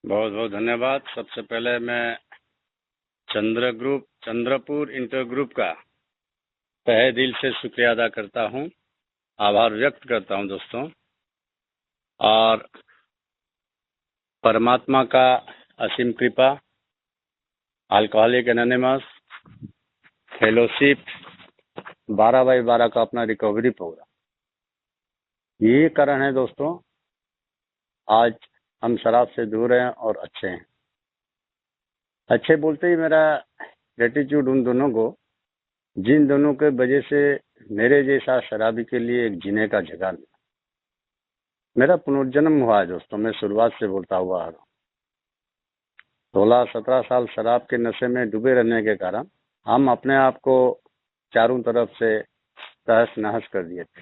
बहुत बहुत धन्यवाद। सबसे पहले मैं चंद्रपुर इंटर ग्रुप का तहे दिल से शुक्रिया अदा करता हूं, आभार व्यक्त करता हूं दोस्तों। और परमात्मा का असीम कृपा, अल्कोहलिक एनोनिमस फेलोशिप 12x12 का अपना रिकवरी प्रोग्राम, यही कारण है दोस्तों आज हम शराब से दूर हैं और अच्छे हैं। अच्छे बोलते ही मेरा ग्रेटिट्यूड उन दोनों को, जिन दोनों के वजह से मेरे जैसा शराबी के लिए एक जीने का जगह मिला। मेरा पुनर्जन्म हुआ है दोस्तों। मैं शुरुआत से बोलता हुआ आ रहा हूँ। 16-17 साल शराब के नशे में डूबे रहने के कारण हम अपने आप को चारों तरफ से तहस नहस कर दिए थे।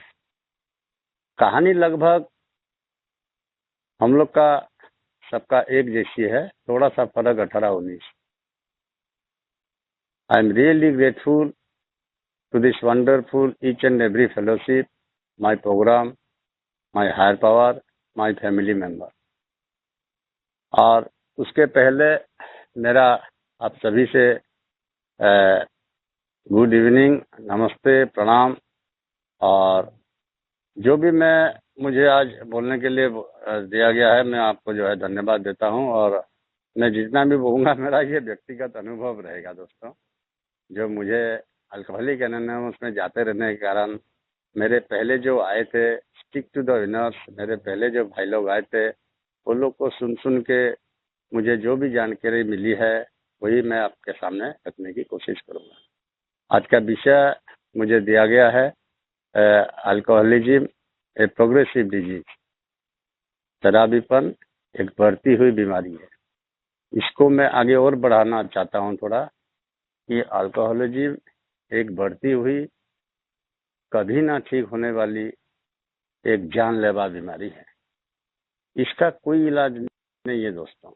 कहानी लगभग हम लोग का सबका एक जैसी है, थोड़ा सा फर्क 18-19। I am really grateful to this wonderful each and every fellowship, my programme, my higher power, my family member. और उसके पहले मेरा आप सभी से गुड इवनिंग, नमस्ते, प्रणाम। और जो भी मुझे आज बोलने के लिए दिया गया है, मैं आपको जो है धन्यवाद देता हूं। और मैं जितना भी बोलूँगा मेरा ये व्यक्तिगत अनुभव रहेगा दोस्तों, जो मुझे अल्कोहलिक एनोनिमस में जाते रहने के कारण मेरे पहले जो आए थे स्टिक टू द विनर्स, मेरे पहले जो भाई लोग आए थे, वो लोग को सुन सुन के मुझे जो भी जानकारी मिली है वही मैं आपके सामने रखने की कोशिश करूंगा। आज का विषय मुझे दिया गया है अल्कोहलिज्म ए प्रोग्रेसिव डिजीज, शराबीपन एक बढ़ती हुई बीमारी है। इसको मैं आगे और बढ़ाना चाहता हूं थोड़ा, कि अल्कोहलिज्म एक बढ़ती हुई, कभी ना ठीक होने वाली एक जानलेवा बीमारी है। इसका कोई इलाज नहीं है दोस्तों।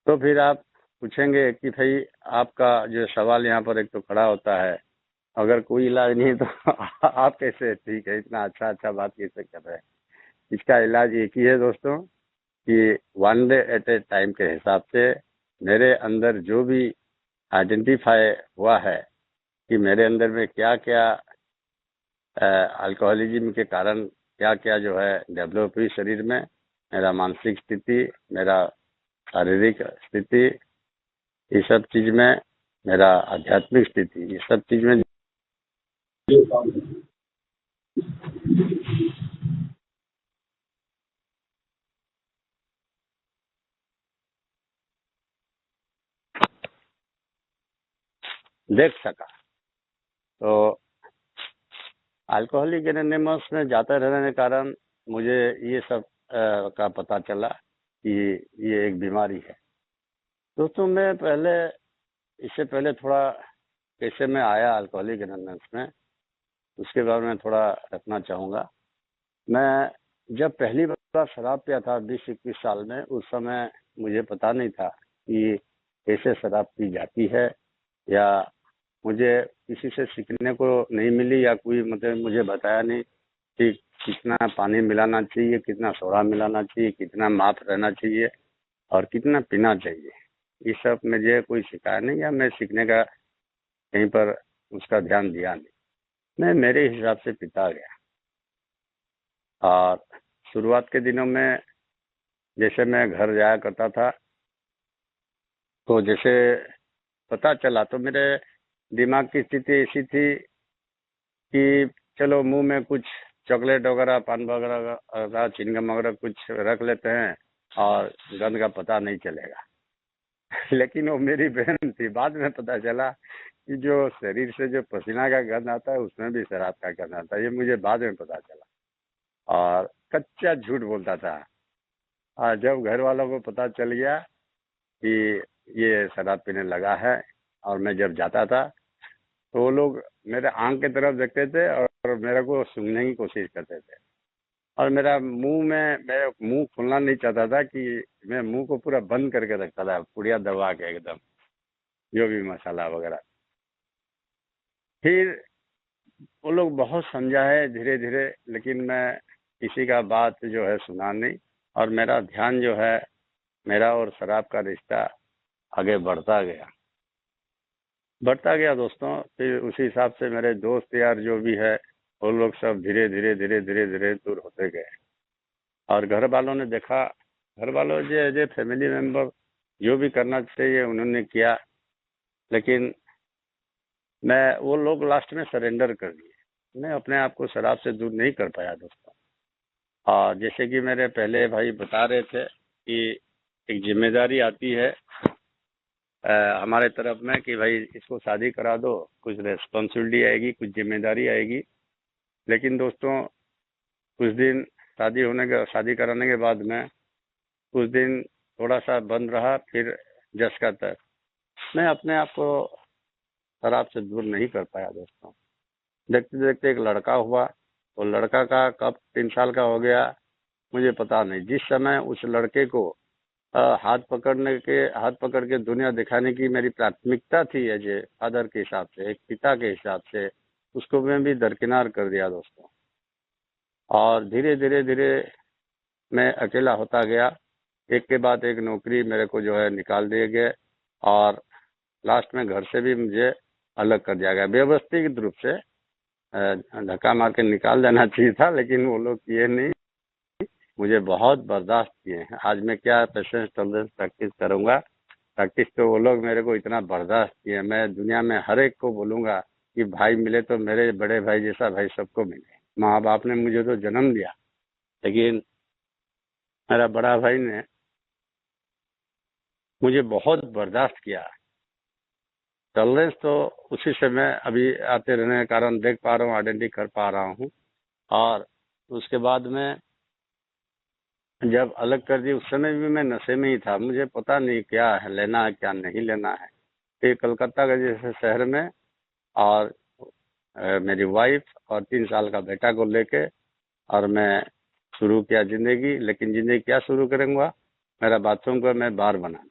तो फिर आप पूछेंगे कि भाई आपका जो सवाल यहाँ पर एक तो खड़ा होता है, अगर कोई इलाज नहीं तो आप कैसे ठीक है, इतना अच्छा अच्छा बात कैसे कर रहे हैं। इसका इलाज एक ही है दोस्तों, कि one day at A time के हिसाब से मेरे अंदर जो भी आइडेंटिफाई हुआ है कि मेरे अंदर में क्या क्या अल्कोहलिज्म के कारण क्या क्या जो है डेवलप हुई शरीर में, मेरा मानसिक स्थिति, मेरा शारीरिक स्थिति, ये सब चीज में, मेरा आध्यात्मिक स्थिति, ये सब चीज में देख सका। तो अल्कोहलिक एनोनिमस में जाते रहने के कारण मुझे ये सब का पता चला कि ये एक बीमारी है। दोस्तों मैं इससे पहले थोड़ा कैसे मैं आया अल्कोहलिक एनोनिमस में, उसके बारे में थोड़ा रखना चाहूँगा। मैं जब पहली बार शराब पिया था 20-21 साल में, उस समय मुझे पता नहीं था कि कैसे शराब पी जाती है, या मुझे किसी से सीखने को नहीं मिली, या कोई मतलब मुझे बताया नहीं कि कितना पानी मिलाना चाहिए, कितना सोडा मिलाना चाहिए, कितना माप रहना चाहिए और कितना पीना चाहिए। ये सब मुझे कोई सिखाया नहीं, या मैं सीखने का कहीं पर उसका ध्यान दिया नहीं। मैं मेरे हिसाब से पीता गया। और शुरुआत के दिनों में जैसे मैं घर जाया करता था, तो जैसे पता चला तो मेरे दिमाग की स्थिति ऐसी थी कि चलो मुंह में कुछ चॉकलेट वगैरह, पान वगैरह, चिंगम वगैरह कुछ रख लेते हैं और गंध का पता नहीं चलेगा। लेकिन वो मेरी बहन थी। बाद में पता चला कि जो शरीर से जो पसीना का गंध आता है उसमें भी शराब का गंध आता है। ये मुझे बाद में पता चला और कच्चा झूठ बोलता था। और जब घर वालों को पता चल गया कि ये शराब पीने लगा है, और मैं जब जाता था तो वो लोग मेरे आंख की तरफ देखते थे और मेरे को सूंघने की कोशिश करते थे। और मेरा मैं मुंह खुलना नहीं चाहता था, कि मैं मुंह को पूरा बंद करके रखता था, पुड़िया दबा के एकदम, जो भी मसाला वगैरह। फिर वो लोग बहुत समझाए धीरे धीरे, लेकिन मैं किसी का बात जो है सुना नहीं, और मेरा ध्यान जो है मेरा और शराब का रिश्ता आगे बढ़ता गया दोस्तों। फिर उसी हिसाब से मेरे दोस्त यार जो भी है वो लोग सब धीरे धीरे धीरे धीरे धीरे दूर होते गए। और घर वालों ने देखा, घर वालों जो एज ए फैमिली मेंबर जो भी करना चाहिए उन्होंने किया, लेकिन मैं वो लोग लास्ट में सरेंडर कर दिए। मैं अपने आप को शराब से दूर नहीं कर पाया दोस्तों। और जैसे कि मेरे पहले भाई बता रहे थे कि एक जिम्मेदारी आती है हमारे तरफ में कि भाई इसको शादी करा दो, कुछ रेस्पॉन्सिबिलिटी आएगी, कुछ जिम्मेदारी आएगी। लेकिन दोस्तों कुछ दिन शादी कराने के बाद में कुछ दिन थोड़ा सा बंद रहा, फिर जस का तक मैं अपने आप को शराब से दूर नहीं कर पाया दोस्तों। देखते देखते एक लड़का हुआ, वो लड़का का कब 3 साल का हो गया मुझे पता नहीं। जिस समय उस लड़के को हाथ पकड़ के दुनिया दिखाने की मेरी प्राथमिकता थी एज ए फादर के हिसाब से, एक पिता के हिसाब से, उसको मैं भी दरकिनार कर दिया दोस्तों। और धीरे धीरे धीरे मैं अकेला होता गया। एक के बाद एक नौकरी मेरे को जो है निकाल दिए गए और लास्ट में घर से भी मुझे अलग कर दिया गया व्यवस्थित रूप से। धक्का मार के निकाल देना चाहिए था, लेकिन वो लोग किए नहीं। मुझे बहुत बर्दाश्त किए हैं। आज मैं क्या पेशेंस टॉलरेंस प्रैक्टिस करूंगा। प्रैक्टिस तो वो लोग मेरे को इतना बर्दाश्त किए, मैं दुनिया में हर एक को बोलूंगा कि भाई मिले तो मेरे बड़े भाई जैसा भाई सबको मिले। माँ बाप ने मुझे तो जन्म दिया, लेकिन मेरा बड़ा भाई ने मुझे बहुत बर्दाश्त किया। टॉलरेंस तो उसी से मैं अभी आते रहने के कारण देख पा रहा हूँ, आइडेंटिटी कर पा रहा हूँ। और उसके बाद में जब अलग कर दी उस समय भी मैं नशे में ही था। मुझे पता नहीं क्या है लेना है क्या नहीं लेना है। फिर कलकत्ता के जैसे शहर में और मेरी वाइफ और 3 साल का बेटा को लेके और मैं शुरू किया जिंदगी। लेकिन जिंदगी क्या शुरू करूंगा, मेरा बाथरूम का मैं बार बना दिया।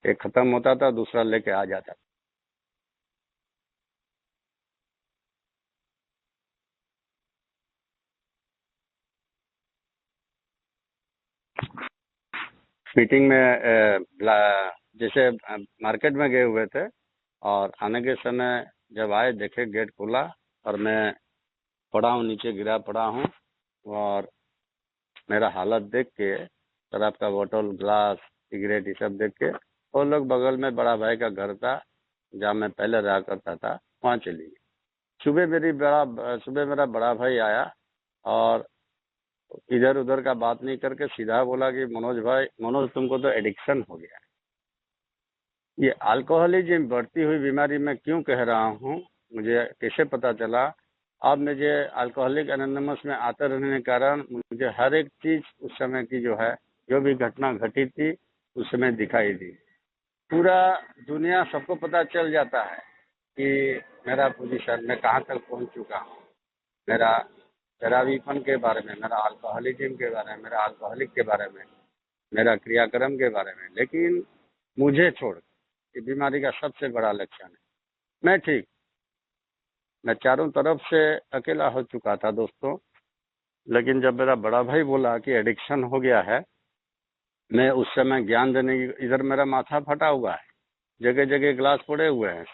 एक खत्म होता था दूसरा लेके आ जाता। मीटिंग में जैसे मार्केट में गए हुए थे और आने के समय जब आए देखे गेट खुला और मैं पड़ा हूँ, नीचे गिरा पड़ा हूँ। और मेरा हालत देख के शराब का बोतल, ग्लास, सिगरेट ये सब देख के वो लोग बगल में बड़ा भाई का घर था जहाँ मैं पहले रहा करता था, वहाँ चली गई। सुबह मेरा बड़ा भाई आया और इधर उधर का बात नहीं करके सीधा बोला कि मनोज तुमको तो एडिक्शन हो गया। ये अल्कोहलिज्म बढ़ती हुई बीमारी मैं क्यों कह रहा हूँ, मुझे कैसे पता चला। अब मुझे अल्कोहलिक एनोनिमस में आते रहने के कारण मुझे हर एक चीज उस समय की जो है, जो भी घटना घटी थी उस समय दिखाई दी। पूरा दुनिया सबको पता चल जाता है कि मेरा पोजीशन मैं कहाँ तक पहुँच चुका हूँ, मेरा शराबीपन के बारे में, मेरा अल्कोहलिज्म के बारे में, मेरा अल्कोहलिक के बारे में, मेरा क्रियाक्रम के बारे में। लेकिन मुझे छोड़ ये बीमारी का सबसे बड़ा लक्षण है मैं ठीक, मैं चारों तरफ से अकेला हो चुका था दोस्तों। लेकिन जब मेरा बड़ा भाई बोला कि एडिक्शन हो गया है, मैं उस समय ज्ञान देने की, इधर मेरा माथा फटा हुआ है, जगह जगह ग्लास पड़े हुए हैं,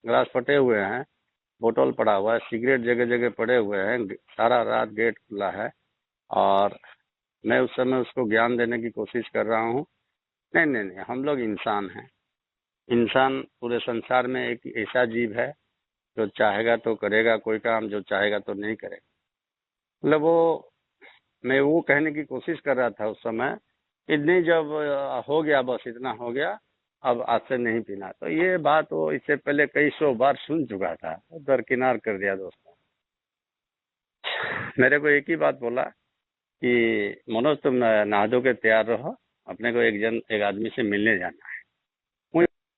ग्लास फटे हुए हैं, बोतल पड़ा हुआ है, सिगरेट जगह जगह पड़े हुए हैं, सारा रात गेट खुला है। और मैं उस समय उसको ज्ञान देने की कोशिश कर रहा हूँ। नहीं नहीं नहीं, हम लोग इंसान हैं। इंसान पूरे संसार में एक ऐसा जीव है जो चाहेगा तो करेगा कोई काम, जो चाहेगा तो नहीं करेगा। मतलब वो, मैं वो कहने की कोशिश कर रहा था उस समय। इतनी जब हो गया, बस इतना हो गया, अब आज से नहीं पीना। तो ये बात वो इससे पहले कई सौ बार सुन चुका था, दरकिनार कर दिया दोस्तों। मेरे को एक ही बात बोला कि मनोज तुम नहा धो के तैयार रहो, अपने को एक आदमी से मिलने जाना है।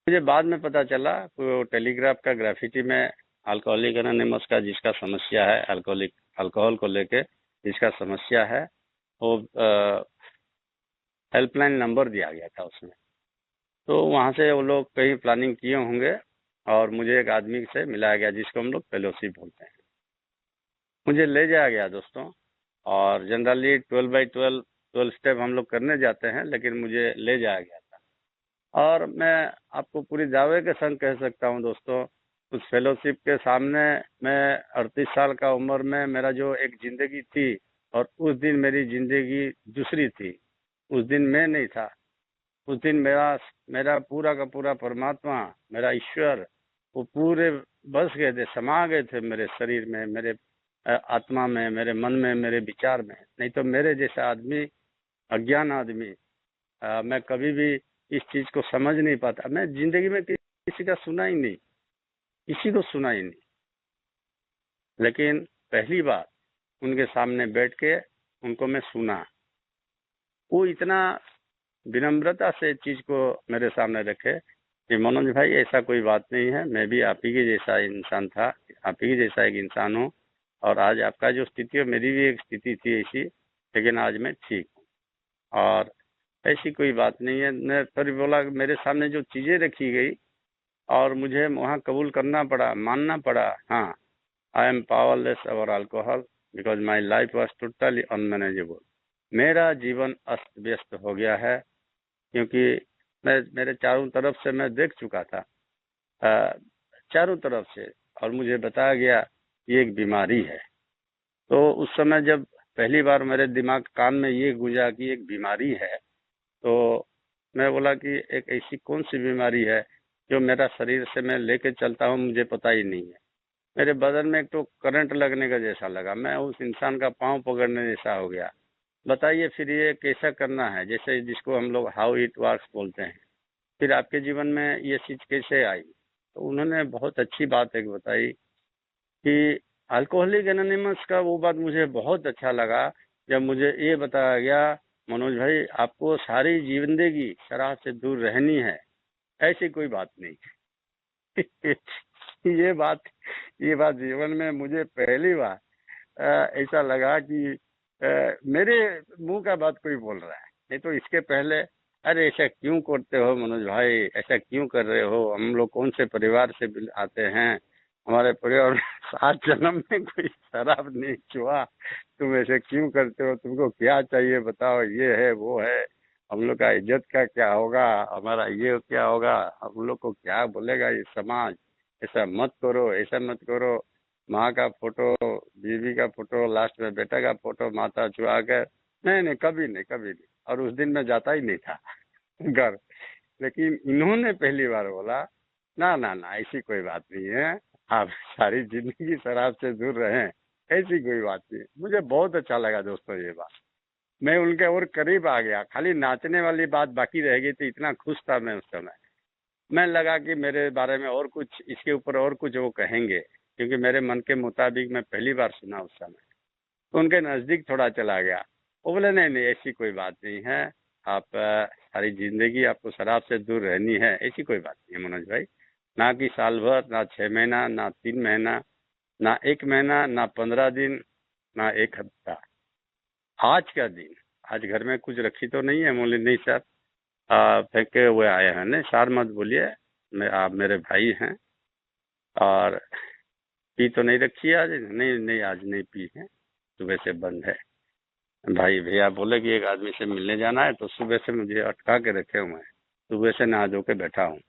मुझे बाद में पता चला कि वो टेलीग्राफ का ग्राफिटी में अल्कोहलिक एनोनिमस का जिसका समस्या है, अल्कोहल को लेके जिसका समस्या है, वो हेल्पलाइन नंबर दिया गया था उसमें। तो वहाँ से वो लोग कहीं प्लानिंग किए होंगे और मुझे एक आदमी से मिलाया गया जिसको हम लोग फेलोशिप बोलते हैं। मुझे ले जाया गया दोस्तों। और जनरली 12 बाई 12 12 स्टेप हम लोग करने जाते हैं, लेकिन मुझे ले जाया गया था। और मैं आपको पूरी दावे के संग कह सकता हूँ दोस्तों, उस फेलोशिप के सामने मैं 38 साल का उम्र में मेरा जो एक जिंदगी थी, और उस दिन मेरी जिंदगी दूसरी थी। उस दिन मैं नहीं था। उस दिन मेरा मेरा पूरा का पूरा परमात्मा, मेरा ईश्वर, वो पूरे बस गए थे, समा गए थे मेरे शरीर में, मेरे आत्मा में, मेरे मन में, मेरे विचार में। नहीं तो मेरे जैसा आदमी, अज्ञान आदमी, मैं कभी भी इस चीज को समझ नहीं पाता। मैं जिंदगी में किसी का सुना ही नहीं, किसी को सुना ही नहीं। लेकिन पहली बार उनके सामने बैठ के उनको मैं सुना। वो इतना विनम्रता से चीज को मेरे सामने रखे कि मनोज भाई, ऐसा कोई बात नहीं है, मैं भी आप ही के जैसा इंसान था, आप ही के जैसा एक इंसान हूँ, और आज आपका जो स्थिति है, मेरी भी एक स्थिति थी ऐसी, लेकिन आज मैं ठीक हूँ, और ऐसी कोई बात नहीं है। मैं फिर बोला, मेरे सामने जो चीजें रखी गई और मुझे वहाँ कबूल करना पड़ा, मानना पड़ा। हाँ, I am powerless over alcohol because my life was totally unmanageable. मेरा जीवन अस्त व्यस्त हो गया है, क्योंकि मेरे चारों तरफ से मैं देख चुका था, चारों तरफ से, और मुझे बताया गया ये एक बीमारी है। तो उस समय जब पहली बार मेरे दिमाग कान में ये गूंजा कि एक बीमारी है, तो मैं बोला कि एक ऐसी कौन सी बीमारी है जो मेरा शरीर से मैं लेके चलता हूँ, मुझे पता ही नहीं है। मेरे बदन में एक तो करंट लगने का जैसा लगा, मैं उस इंसान का पांव पकड़ने जैसा हो गया। बताइए फिर ये कैसा करना है, जैसे जिसको हम लोग हाउ इट वर्क्स बोलते हैं। फिर आपके जीवन में ये चीज कैसे आई? तो उन्होंने बहुत अच्छी बात एक बताई कि अल्कोहलिक एनोनिमस का वो बात मुझे बहुत अच्छा लगा, जब मुझे ये बताया गया, मनोज भाई आपको सारी जिंदगी शराब से दूर रहनी है, ऐसी कोई बात नहीं। ये बात ये बात जीवन में मुझे पहली बार ऐसा लगा कि मेरे मुंह का बात कोई बोल रहा है। नहीं तो इसके पहले, अरे ऐसा क्यों करते हो मनोज भाई, ऐसा क्यों कर रहे हो, हम लोग कौन से परिवार से आते हैं, हमारे परिवार में 7 जन्म में कोई शराब नहीं छुआ, तुम ऐसे क्यों करते हो, तुमको क्या चाहिए बताओ, ये है वो है, हम लोग का इज्जत का क्या होगा, हमारा ये क्या होगा, हम लोग को क्या बोलेगा ये समाज, ऐसा मत करो, ऐसा मत करो। माँ का फोटो, बीवी का फोटो, लास्ट में बेटा का फोटो माथा छुआ कर, नहीं नहीं, कभी नहीं, कभी नहीं। और उस दिन मैं जाता ही नहीं था घर। लेकिन इन्होंने पहली बार बोला, ना ना ना, ऐसी कोई बात नहीं है, आप सारी जिंदगी शराब से दूर रहें, ऐसी कोई बात नहीं। मुझे बहुत अच्छा लगा दोस्तों ये बात। मैं उनके और करीब आ गया, खाली नाचने वाली बात बाकी रह गई थी, इतना खुश था मैं उस समय। मैं लगा कि मेरे बारे में और कुछ, इसके ऊपर और कुछ वो कहेंगे, क्योंकि मेरे मन के मुताबिक मैं पहली बार सुना उस समय। तो उनके नजदीक थोड़ा चला गया। वो बोले, नहीं नहीं, ऐसी कोई बात नहीं है, आप सारी जिंदगी आपको शराब से दूर रहनी है, ऐसी कोई बात नहीं है मनोज भाई। ना कि साल भर, ना 6 महीना, ना 3 महीना, ना 1 महीना, ना 15 दिन, ना 1 हफ्ता, आज का दिन। आज घर में कुछ रखी तो नहीं है? बोले, नहीं सर, फेंके हुए आए हैं। नहीं सर मत बोलिए, मैं, आप मेरे भाई हैं, और पी तो नहीं रखी है आज? नहीं नहीं, आज नहीं पी है, सुबह से बंद है। भाई भैया बोले कि एक आदमी से मिलने जाना है, तो सुबह से मुझे अटका के रखे हुए हैं, सुबह से नहा धो के बैठा हूँ।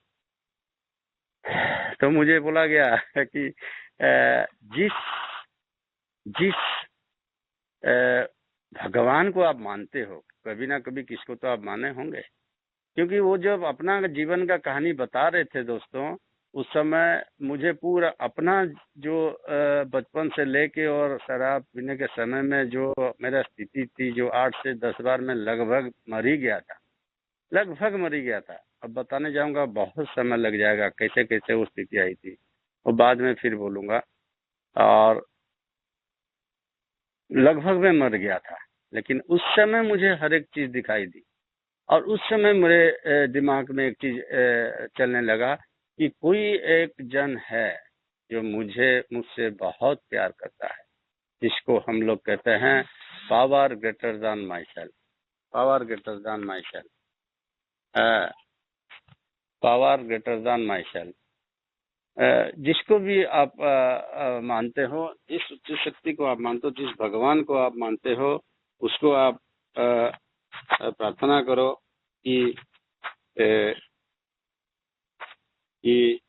तो मुझे बोला गया है कि जिस जिस अ, भगवान को आप मानते हो, कभी ना कभी किसको तो आप माने होंगे। क्योंकि वो जब अपना जीवन का कहानी बता रहे थे दोस्तों, उस समय मुझे पूरा अपना जो बचपन से लेके और शराब पीने के समय में जो मेरा स्थिति थी, जो 8 से 10 बार मैं लगभग मर ही गया था, लगभग मर ही गया था। अब बताने जाऊंगा बहुत समय लग जाएगा कैसे कैसे वो स्थिति आई थी, वो बाद में फिर बोलूंगा। और लगभग मैं मर गया था, लेकिन उस समय मुझे हर एक चीज दिखाई दी। और उस समय मेरे दिमाग में एक चीज चलने लगा कि कोई एक जन है जो मुझसे बहुत प्यार करता है, जिसको हम लोग कहते हैं power greater than my self. Power greater than my self, power greater than my self. जिसको भी आप मानते हो, जिस शक्ति को आप मानते हो, जिस भगवान को आप मानते हो, उसको आप प्रार्थना करो कि ए, कि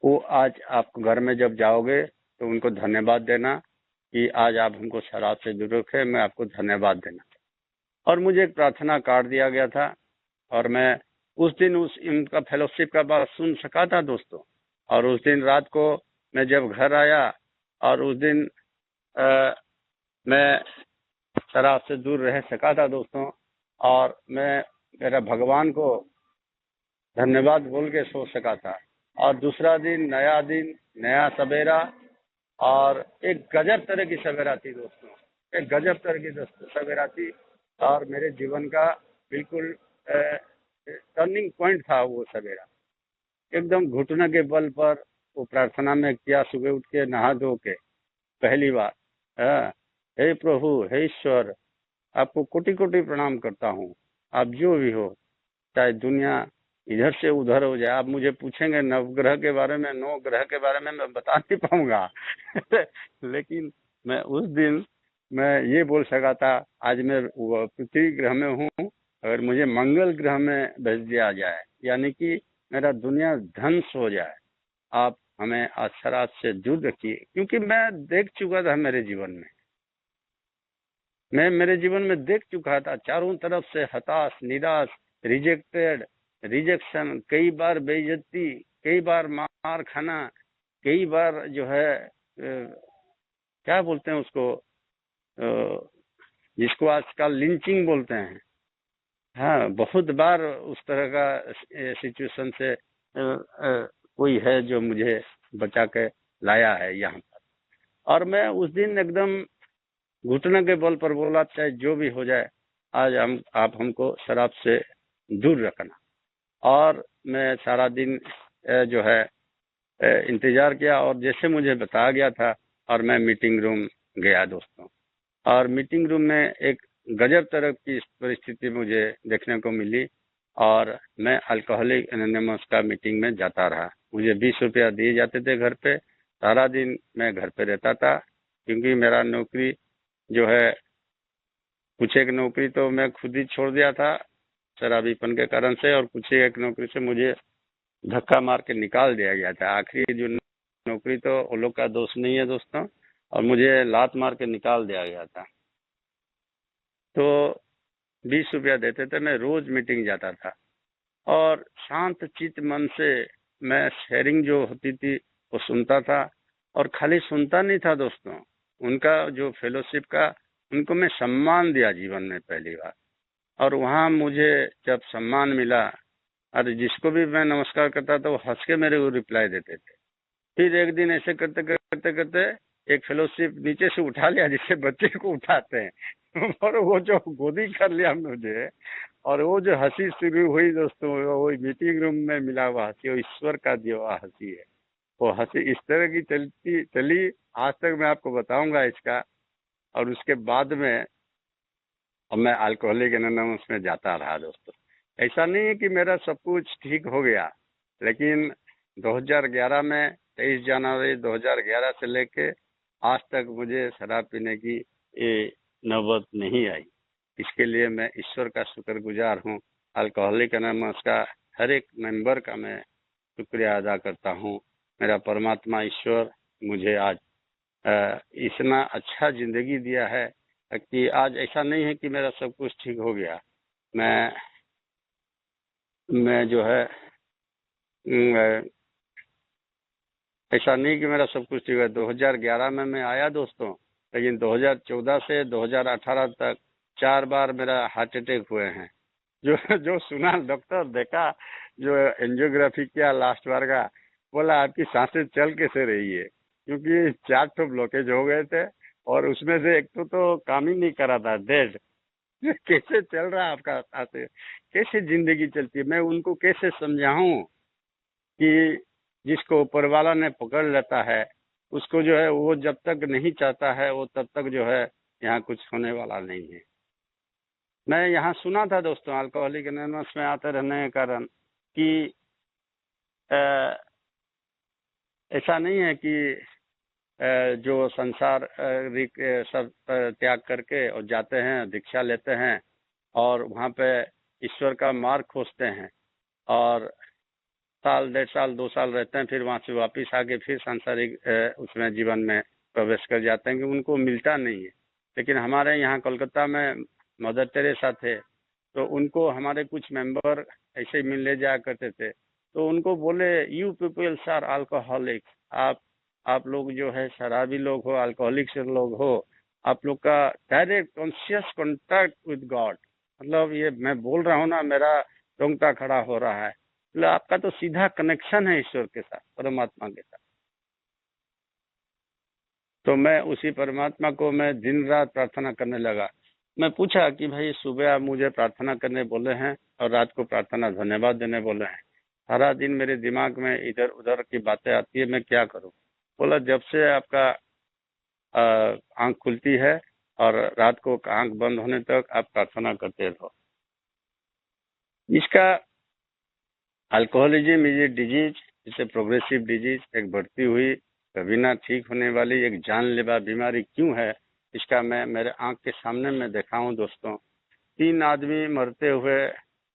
वो आज आप घर में जब जाओगे तो उनको धन्यवाद देना कि आज आप हमको शराब से दूर रखे, मैं आपको धन्यवाद देना। और मुझे एक प्रार्थना कार्ड दिया गया था और मैं उस दिन इनका फेलोशिप का बात सुन सका था दोस्तों। और उस दिन रात को मैं जब घर आया और उस दिन मैं शराब से दूर रह सका था दोस्तों। और मैं मेरा भगवान को धन्यवाद बोल के सो सका था। और दूसरा दिन नया सवेरा, और एक गजब तरह की सवेरा थी दोस्तों, एक गजब तरह की सवेरा थी। और मेरे जीवन का बिल्कुल टर्निंग पॉइंट था वो सवेरा। एकदम घुटने के बल पर वो प्रार्थना में किया, सुबह उठ के नहा धो के पहली बार। हाँ, हे प्रभु, हे ईश्वर, आपको कोटि कोटि प्रणाम करता हूँ। आप जो भी हो, चाहे दुनिया इधर से उधर हो जाए, आप मुझे पूछेंगे नवग्रह के बारे में, नौ ग्रह के बारे में, मैं बता नहीं पाऊंगा लेकिन मैं उस दिन मैं ये बोल सका था, आज मैं पृथ्वी ग्रह में हूँ, अगर मुझे मंगल ग्रह में भेज दिया जाए, यानी कि मेरा दुनिया ध्वंस हो जाए, आप हमें अक्षरात से दूर रखिए। क्योंकि मैं देख चुका था मेरे जीवन में, मैं मेरे जीवन में देख चुका था चारों तरफ से हताश, निराश, रिजेक्टेड, रिजेक्शन, कई बार बेइज्जती, कई बार मार खाना, कई बार जो है क्या बोलते हैं उसको, जिसको आजकल लिंचिंग बोलते हैं। हाँ, बहुत बार उस तरह का सिचुएशन से कोई है जो मुझे बचा के लाया है यहाँ पर। और मैं उस दिन एकदम घुटने के बल पर बोला, चाहे जो भी हो जाए, आज आप हमको शराब से दूर रखना। और मैं सारा दिन जो है इंतजार किया, और जैसे मुझे बताया गया था, और मैं मीटिंग रूम गया दोस्तों। और मीटिंग रूम में एक गजब तरह की परिस्थिति मुझे देखने को मिली। और मैं अल्कोहलिक एनोनिमस का मीटिंग में जाता रहा। मुझे 20 रुपया दिए जाते थे घर पे। सारा दिन मैं घर पे रहता था, क्योंकि मेरा नौकरी जो है, कुछ एक नौकरी तो मैं खुद ही छोड़ दिया था शराबीपन के कारण से, और कुछ एक नौकरी से मुझे धक्का मार के निकाल दिया गया था। आखिरी जो नौकरी, तो वो लोग का दोष नहीं है दोस्तों, और मुझे लात मार के निकाल दिया गया था। तो 20 रुपया देते थे, मैं रोज मीटिंग जाता था, और शांत चित्त मन से मैं शेयरिंग जो होती थी वो सुनता था। और खाली सुनता नहीं था दोस्तों, उनका जो फेलोशिप का, उनको मैं सम्मान दिया जीवन में पहली बार। और वहाँ मुझे जब सम्मान मिला, और जिसको भी मैं नमस्कार करता था वो हंस के मेरे को रिप्लाई देते थे। फिर एक दिन ऐसे करते करते करते एक फेलोशिप नीचे से उठा लिया, जिससे बच्चे को उठाते हैं और वो जो गोदी कर लिया मुझे, और वो जो हंसी शुरू हुई दोस्तों, वो मीटिंग रूम में मिला हुआ हंसी, वो ईश्वर का दिया हुआ हंसी है। वो हंसी इस तरह की चलती चली, आज तक मैं आपको बताऊंगा इसका। और उसके बाद में अब मैं अल्कोहलिक एनोनिमस में जाता रहा दोस्तों। ऐसा नहीं है कि मेरा सब कुछ ठीक हो गया, लेकिन 2011 में 23 जनवरी 2011 से लेके आज तक मुझे शराब पीने की ये नौबत नहीं आई। इसके लिए मैं ईश्वर का शुक्रगुजार हूँ। अल्कोहलिक एनोनिमस का हर एक मेंबर का मैं शुक्रिया अदा करता हूँ। मेरा परमात्मा ईश्वर मुझे आज इतना अच्छा जिंदगी दिया है कि आज ऐसा नहीं है कि मेरा सब कुछ ठीक हो गया। मैं जो है ऐसा नहीं कि मेरा सब कुछ ठीक है। 2011 में मैं आया दोस्तों, लेकिन 2014 से 2018 तक 4 बार मेरा हार्ट अटैक हुए हैं। जो जो सुना, डॉक्टर देखा, जो एंजियोग्राफी किया लास्ट बार का, बोला आपकी सांसें चल कैसे रही है, क्योंकि 4 तो ब्लॉकेज हो गए थे, और उसमें से एक तो काम ही नहीं करा था, डेड। कैसे चल रहा है आपका सांसें, कैसे जिंदगी चलती है, मैं उनको कैसे समझाऊं कि जिसको ऊपर वाला ने पकड़ लेता है, उसको जो है वो जब तक नहीं चाहता है, वो तब तक जो है यहाँ कुछ होने वाला नहीं है। मैं यहाँ सुना था दोस्तों, अल्कोहलिक एनोनिमस में आते रहने के कारण कि ऐसा नहीं है कि जो संसार सब त्याग करके और जाते हैं, दीक्षा लेते हैं, और वहाँ पे ईश्वर का मार्ग खोजते हैं और साल 1.5 साल 2 साल रहते हैं, फिर वहाँ से वापस आके फिर सांसारिक उसमें जीवन में प्रवेश कर जाते हैं कि उनको मिलता नहीं है। लेकिन हमारे यहाँ कोलकाता में मदर टेरेसा थे, तो उनको हमारे कुछ मेंबर ऐसे ही मिलने जाया करते थे, तो उनको बोले यू पीपल्स आर अल्कोहलिक, आप लोग जो है शराबी लोग हो, अल्कोहलिक्स लोग हो, आप लोग का direct conscious contact with God, मतलब ये मैं बोल रहा हूँ ना, मेरा रोंगटा खड़ा हो रहा है, मतलब आपका तो सीधा कनेक्शन है ईश्वर के साथ, परमात्मा के साथ। तो मैं उसी परमात्मा को मैं दिन रात प्रार्थना करने लगा। मैं पूछा कि भाई सुबह आप मुझे प्रार्थना करने बोले हैं और रात को प्रार्थना धन्यवाद देने बोले हैं, सारा दिन मेरे दिमाग में इधर उधर की बातें आती है, मैं क्या करूं? बोला जब से आपका आंख खुलती है और रात को आंख बंद होने तक आप प्रार्थना करते रहो। इसका alcoholism is a disease, it's a progressive disease, एक बढ़ती हुई कभी ना ठीक होने वाली एक जानलेवा बीमारी क्यों है, इसका मैं मेरे आंख के सामने में देखा हूँ दोस्तों। 3 आदमी मरते हुए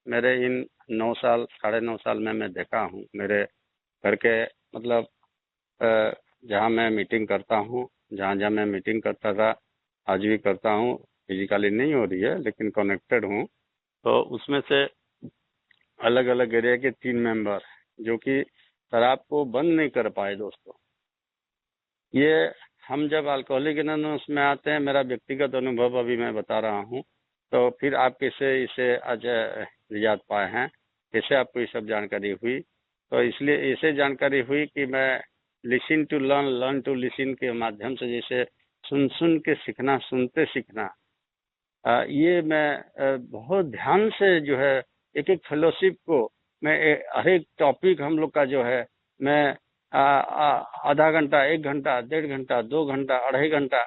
मेरे इन 9 साल 9.5 साल में मैं देखा हूँ। मेरे घर के मतलब जहाँ मैं मीटिंग करता हूँ, जहाँ जहाँ मैं मीटिंग करता था, आज भी करता हूँ, फिजिकली नहीं हो रही है लेकिन कनेक्टेड हूँ, तो उसमें से अलग अलग एरिया के 3 मेंबर जो कि शराब को बंद नहीं कर पाए दोस्तों। ये हम जब अल्कोहलिक एनोनिमस में आते हैं, मेरा व्यक्तिगत अनुभव अभी मैं बता रहा हूँ, तो फिर आप कैसे इसे आज निजात पाए हैं, कैसे आपको ये सब जानकारी हुई? तो इसलिए ऐसे जानकारी हुई कि मैं listen to learn, learn to listen के माध्यम से, जैसे सुन सुन के सीखना, सुनते सीखना, ये मैं बहुत ध्यान से जो है एक एक फेलोशिप को मैं हर एक टॉपिक हम लोग का जो है मैं आधा घंटा, 1 घंटा, 1.5 घंटा, 2 घंटा, 2.5 घंटा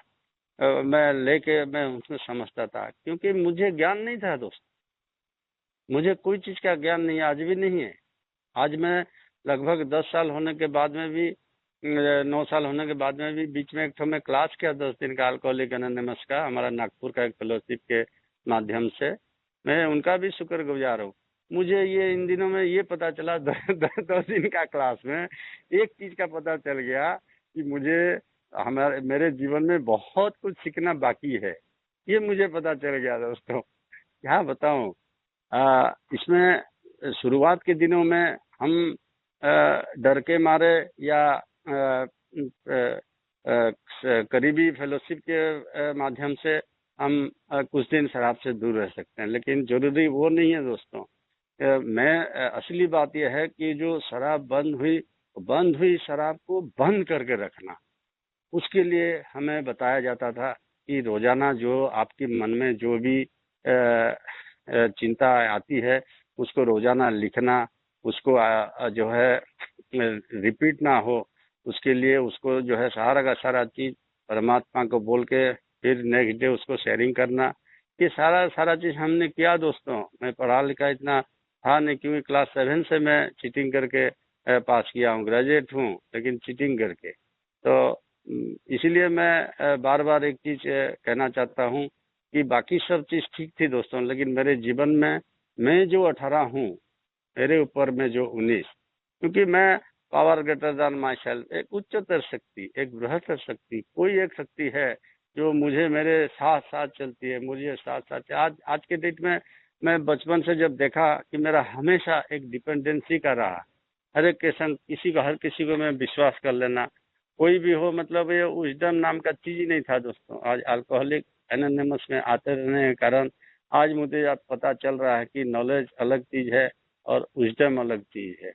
मैं लेके मैं उसमें समझता था, क्योंकि मुझे ज्ञान नहीं था दोस्त, मुझे कोई चीज का ज्ञान नहीं है, आज भी नहीं है। आज मैं लगभग 10 साल होने के बाद में भी 9 साल होने के बाद में भी बीच में एक तो मैं क्लास किया 10 दिन का अल्कोहलिक एनोनिमस का, हमारा नागपुर का एक फेलोशिप के माध्यम से, मैं उनका भी शुक्रगुजार हूँ। मुझे ये इन दिनों में ये पता चला 10 दिन का क्लास में एक चीज का पता चल गया कि मुझे हमारे मेरे जीवन में बहुत कुछ सीखना बाकी है, ये मुझे पता चल गया दोस्तों। क्या बताऊं, इसमें शुरुआत के दिनों में हम डर के मारे या करीबी फेलोशिप के माध्यम से हम कुछ दिन शराब से दूर रह सकते हैं, लेकिन जरूरी वो नहीं है दोस्तों। मैं असली बात यह है कि जो शराब बंद हुई शराब को बंद करके रखना, उसके लिए हमें बताया जाता था कि रोजाना जो आपके मन में जो भी चिंता आती है उसको रोजाना लिखना, उसको जो है रिपीट ना हो, उसके लिए उसको जो है सारा का सारा चीज परमात्मा को बोल के फिर नेक्स्ट डे उसको शेयरिंग करना, ये सारा सारा चीज हमने किया दोस्तों। मैं पढ़ा लिखा इतना था नहीं, क्योंकि क्लास 7 से मैं चीटिंग करके पास किया हूँ, ग्रेजुएट हूँ लेकिन चीटिंग करके। तो इसीलिए मैं बार बार एक चीज कहना चाहता हूँ कि बाकी सब चीज ठीक थी दोस्तों, लेकिन मेरे जीवन में मैं जो 18 हूँ, मेरे ऊपर में जो 19, क्योंकि मैं power greater than my self, एक उच्चतर शक्ति, एक बृहत्तर शक्ति, कोई एक शक्ति है जो मुझे मेरे साथ साथ चलती है, मुझे साथ साथ आज के डेट में मैं बचपन से जब देखा कि मेरा हमेशा एक डिपेंडेंसी का रहा, हर एक के संग हर किसी को मैं विश्वास कर लेना, कोई भी हो, मतलब ये विजडम नाम का चीज ही नहीं था दोस्तों। आज अल्कोहलिक एनोनिमस में आते रहने के कारण आज मुझे अब पता चल रहा है कि नॉलेज अलग चीज है और विजडम अलग चीज है।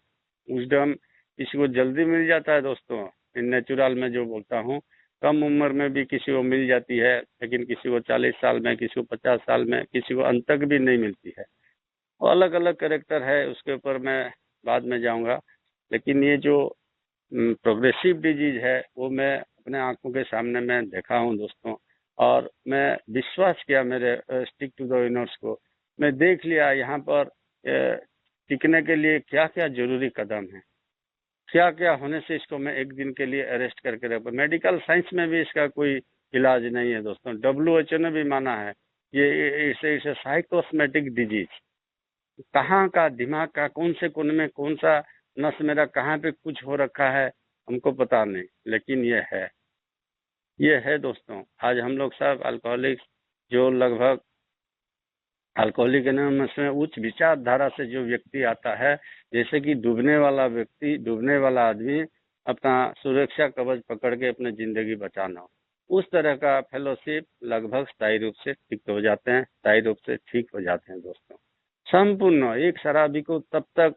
विजडम किसी को जल्दी मिल जाता है दोस्तों, नेचुरल में जो बोलता हूँ, कम उम्र में भी किसी को मिल जाती है, लेकिन किसी को 40 साल में, किसी को 50 साल में, किसी को अंत तक भी नहीं मिलती है। और अलग अलग कैरेक्टर है, उसके ऊपर मैं बाद में जाऊंगा। लेकिन ये जो प्रोग्रेसिव डिजीज है वो मैं अपने आंखों के सामने में देखा हूँ दोस्तों, और मैं विश्वास किया मेरे स्टिक टू द यूनिवर्स को, मैं देख लिया यहाँ पर टिकने के लिए क्या क्या जरूरी कदम है, क्या क्या होने से इसको मैं एक दिन के लिए अरेस्ट करके रख। मेडिकल साइंस में भी इसका कोई इलाज नहीं है दोस्तों। WHO ने भी माना है ये इसे इसे साइकोसोमेटिक डिजीज, कहाँ का दिमाग का कौन से कोने में कौन सा नस मेरा कहाँ पे कुछ हो रखा है हमको पता नहीं, लेकिन ये है दोस्तों। आज हम लोग सब अल्कोहलिक, जो लगभग अल्कोहलिक एनोनिमस में उच्च विचारधारा से जो व्यक्ति आता है, जैसे कि डूबने वाला व्यक्ति, डूबने वाला आदमी अपना सुरक्षा कवच पकड़ के अपनी जिंदगी बचाना हो, उस तरह का फेलोशिप लगभग स्थायी रूप से ठीक हो जाते हैं, स्थायी रूप से ठीक हो जाते हैं दोस्तों। संपूर्ण एक शराबी को तब तक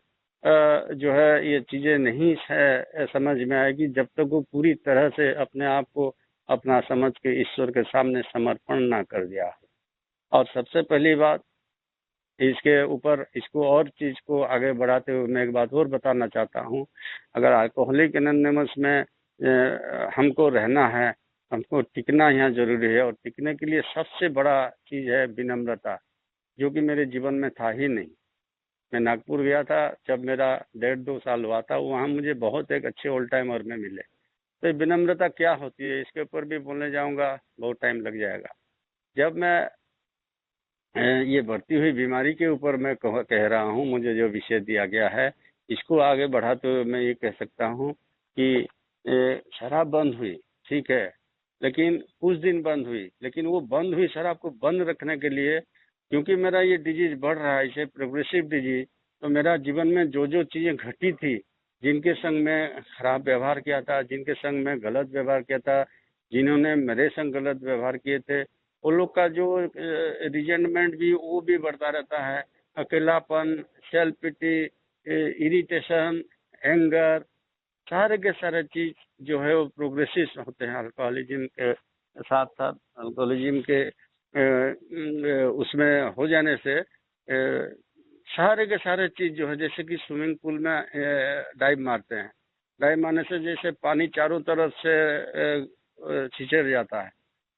जो है ये चीजें नहीं समझ में आएगी जब तक वो पूरी तरह से अपने आप को अपना समझ के ईश्वर के सामने समर्पण ना कर दिया है। और सबसे पहली बात इसके ऊपर, इसको और चीज को आगे बढ़ाते हुए मैं एक बात और बताना चाहता हूँ। अगर अल्कोहलिक एनोनिमस में हमको रहना है, हमको टिकना यहाँ जरूरी है, और टिकने के लिए सबसे बड़ा चीज है विनम्रता, जो कि मेरे जीवन में था ही नहीं। मैं नागपुर गया था जब मेरा 1.5-2 साल हुआ था, वहाँ मुझे बहुत एक अच्छे ओल्ड टाइमर में मिले। तो विनम्रता क्या होती है इसके ऊपर भी बोलने जाऊंगा, बहुत टाइम लग जाएगा। जब मैं ये बढ़ती हुई बीमारी के ऊपर मैं कह रहा हूँ, मुझे जो विषय दिया गया है इसको आगे बढ़ाते हुए मैं ये कह सकता हूँ कि शराब बंद हुई, ठीक है, लेकिन कुछ दिन बंद हुई, लेकिन वो बंद हुई शराब को बंद रखने के लिए, क्योंकि मेरा ये डिजीज बढ़ रहा है, इसे प्रोग्रेसिव डिजीज, तो मेरा जीवन में जो जो चीजें घटी थी, जिनके संग में खराब व्यवहार किया था, जिनके संग में गलत व्यवहार किया था, जिन्होंने मेरे संग गलत व्यवहार किए थे, वो लोग का जो रिजेंटमेंट भी वो भी बढ़ता रहता है। अकेलापन, सेल्फ पिटी, इरिटेशन, एंगर, सारे के सारे चीज जो है वो प्रोग्रेसिव होते हैं अल्कोहलिज्म के साथ साथ। अल्कोहलिज्म के उसमें हो जाने से सारे के सारे चीज जो है, जैसे कि स्विमिंग पूल में डाइव मारते हैं, डाइव मारने से जैसे पानी चारों तरफ से छिचड़ जाता है,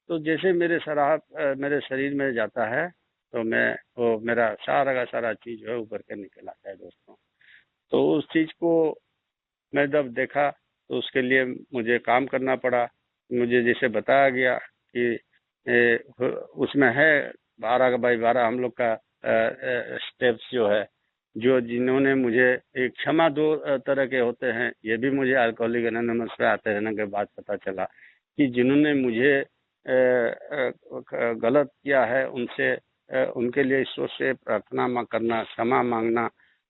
तो जैसे मेरे शरीर में जाता है तो मैं वो मेरा सारा का सारा चीज जो है उभर के निकल आता है दोस्तों। तो उस चीज को मैं जब देखा तो उसके लिए मुझे काम करना पड़ा। मुझे जैसे बताया गया कि उसमें है 12x12 हम लोग का स्टेप्स जो है, जो जिन्होंने मुझे एक क्षमा 2 तरह के होते हैं, ये भी मुझे अल्कोहलिक एनोनिमस पे आते रहने के बाद पता चला कि जिन्होंने मुझे गलत किया है उनसे उनके लिए ईश्वर से प्रार्थना करना, क्षमा मांगना,